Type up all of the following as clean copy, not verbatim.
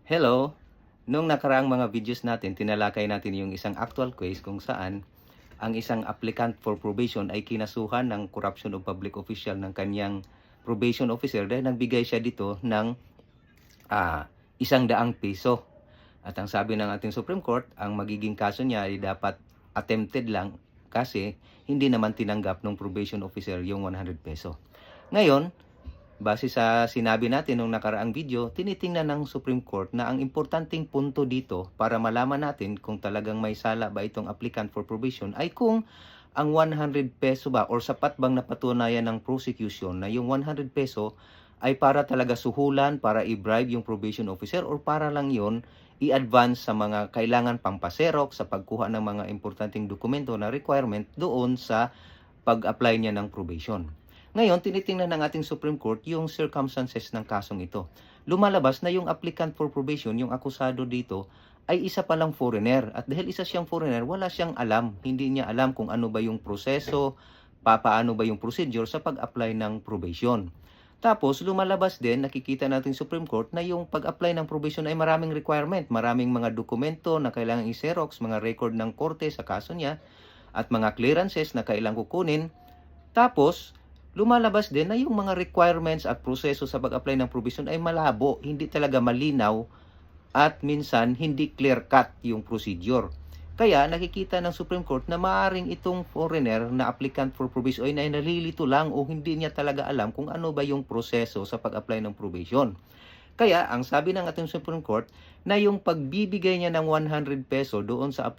Hello! Nung nakaraang mga videos natin, tinalakay natin yung isang actual case kung saan ang isang applicant for probation ay kinasuhan ng corruption of public official ng kanyang probation officer dahil nagbigay siya dito ng ₱100. At ang sabi ng ating Supreme Court, ang magiging kaso niya ay dapat attempted lang kasi hindi naman tinanggap ng probation officer yung ₱100. Ngayon, base sa sinabi natin nung nakaraang video, tinitingnan ng Supreme Court na ang importanteng punto dito para malaman natin kung talagang may sala ba itong applicant for probation ay kung ang ₱100 ba or sapat bang napatunayan ng prosecution na yung ₱100 ay para talaga suhulan, para i-bribe yung probation officer or para lang yon i-advance sa mga kailangan pampaserok sa pagkuha ng mga importanteng dokumento na requirement doon sa pag-apply niya ng probation. Ngayon, tinitingnan ng ating Supreme Court yung circumstances ng kasong ito. Lumalabas na yung applicant for probation, yung akusado dito, ay isa palang foreigner. At dahil isa siyang foreigner, wala siyang alam. Hindi niya alam kung ano ba yung proseso, paano ba yung procedure sa pag-apply ng probation. Tapos, lumalabas din, nakikita natin Supreme Court na yung pag-apply ng probation ay maraming requirement, maraming mga dokumento na kailangan i-xerox, mga record ng korte sa kaso niya, at mga clearances na kailangan kukunin. Tapos, lumalabas din na yung mga requirements at proseso sa pag-apply ng probation ay malabo, hindi talaga malinaw at minsan hindi clear-cut yung procedure. Kaya nakikita ng Supreme Court na maaaring itong foreigner na applicant for probation ay nalilito lang o hindi niya talaga alam kung ano ba yung proseso sa pag-apply ng probation. Kaya, ang sabi ng ating Supreme Court, na yung pagbibigay niya ng ₱100 doon sa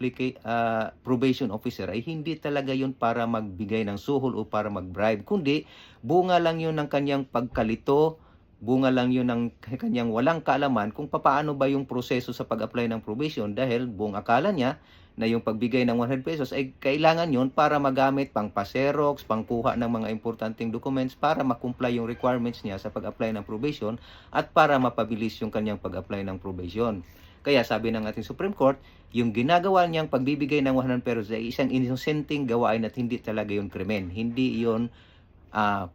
probation officer ay hindi talaga yun para magbigay ng suhol o para mag-bribe, kundi bunga lang yun ng kanyang pagkalito, bunga lang yun ng kanyang walang kaalaman kung paano ba yung proseso sa pag-apply ng probation dahil buong akala niya na yung pagbigay ng ₱100 ay kailangan yon para magamit pang pa-xerox, pangkuha ng mga importanteng documents para ma-comply yung requirements niya sa pag-apply ng probation at para mapabilis yung kanyang pag-apply ng probation. Kaya sabi ng ating Supreme Court, yung ginagawa niyang pagbibigay ng ₱100 ay isang inosenteng gawain at hindi talaga yung krimen. Hindi yon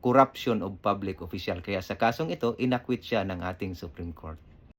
corruption of public official. Kaya sa kasong ito, inakwit siya ng ating Supreme Court.